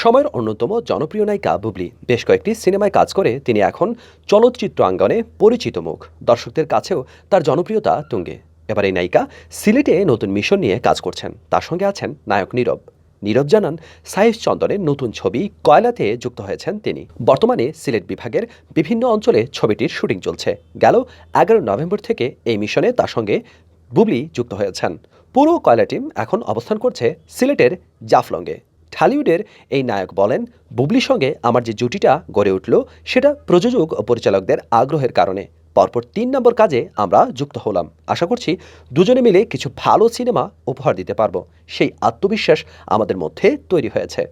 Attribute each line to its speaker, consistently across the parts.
Speaker 1: সময়ের অন্যতম জনপ্রিয় নায়িকা বুবলি বেশ কয়েকটি সিনেমায় কাজ করে তিনি এখন চলচ্চিত্র অঙ্গনে পরিচিত মুখ। দর্শকদের কাছেও তার জনপ্রিয়তা তুঙ্গে। এবার এই নায়িকা সিলেটে নতুন মিশন নিয়ে কাজ করছেন। তার সঙ্গে আছেন নায়ক নীরব। নীরব জানান, সাইফ চন্দনের নতুন ছবি কয়লাতে যুক্ত হয়েছেন তিনি। বর্তমানে সিলেট বিভাগের বিভিন্ন অঞ্চলে ছবিটির শুটিং চলছে। গেল 11 নভেম্বর থেকে এই মিশনে তার সঙ্গে বুবলি যুক্ত হয়েছেন। পুরো কয়লা টিম এখন অবস্থান করছে সিলেটের জাফলংয়ে। ঢালিউডের এই নায়ক বলেন, বুবলির সঙ্গে আমার যে জুটিটা গড়ে উঠল সেটা প্রযোজক ও পরিচালকদের আগ্রহের কারণে। পরপর 3 নম্বর কাজে আমরা যুক্ত হলাম। আশা করছি দুজনে মিলে কিছু ভালো সিনেমা উপহার দিতে পারবো। সেই আত্মবিশ্বাস আমাদের মধ্যে তৈরি হয়েছে।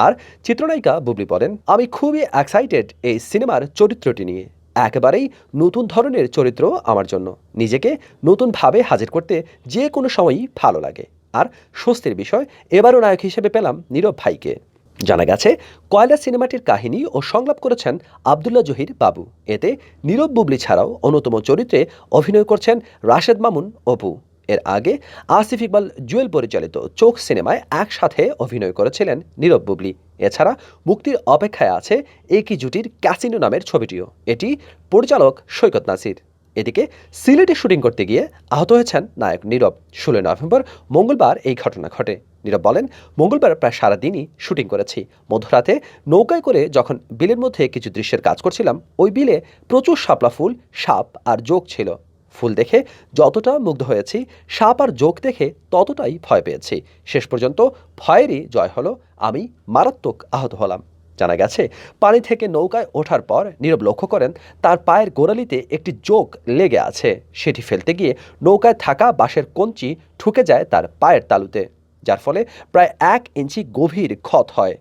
Speaker 1: আর চিত্রনায়িকা বুবলি বলেন, আমি খুবই এক্সাইটেড এই সিনেমার চরিত্রটি নিয়ে। একেবারেই নতুন ধরনের চরিত্র আমার জন্য। নিজেকে নতুনভাবে হাজির করতে যে কোনো সময়ই ভালো লাগে। আর স্বস্তির বিষয়, এবারও নায়ক হিসেবে পেলাম নীরব ভাইকে। জানা গেছে, কয়লা সিনেমাটির কাহিনী ও সংলাপ করেছেন আবদুল্লাহ জহির বাবু। এতে নীরব বুবলি ছাড়াও অন্যতম চরিত্রে অভিনয় করছেন রাশেদ মামুন অপু। এর আগে আসিফ ইকবাল জুয়েল পরিচালিত চোখ সিনেমায় একসাথে অভিনয় করেছিলেন নীরব বুবলি। এছাড়া মুক্তির অপেক্ষায় আছে একই জুটির ক্যাসিনো নামের ছবিটিও। এটি পরিচালক সৈকত নাসির। এদিকে সিলেটে শুটিং করতে গিয়ে আহত হয়েছেন নায়ক নীরব। 16 নভেম্বর মঙ্গলবার এই ঘটনা ঘটে। নীরব বলেন, মঙ্গলবার প্রায় সারাদিনই শুটিং করেছি। মধ্যরাতে নৌকায় করে যখন বিলের মধ্যে কিছু দৃশ্যের কাজ করছিলাম, ওই বিলে প্রচুর শাপলা ফুল, সাপ আর জোক ছিল। ফুল দেখে যতটা মুগ্ধ হয়েছি, সাপ আর জোক দেখে ততটাই ভয় পেয়েছি। শেষ পর্যন্ত ভয়েরই জয় হলো, আমি মারাত্মক আহত হলাম। জানা গেছে, পানি থেকে নৌকায় ওঠার পর নীরব লক্ষ্য করেন তার পায়ের গোড়ালিতে একটি জোক লেগে আছে। সেটি ফেলতে গিয়ে নৌকায় থাকা বাঁশের কঞ্চি ঠুকে যায় তার পায়ের তালুতে, যার ফলে প্রায় 1 ইঞ্চি গভীর ক্ষত হয়।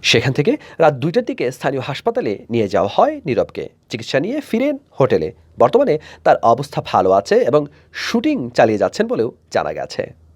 Speaker 1: সেখান থেকে রাত 2টার দিকে স্থানীয় হাসপাতালে নিয়ে যাওয়া হয় নীরবকে। চিকিৎসা নিয়ে ফিরেন হোটেলে। বর্তমানে তার অবস্থা ভালো আছে এবং শুটিং চালিয়ে যাচ্ছেন বলেও জানা গেছে।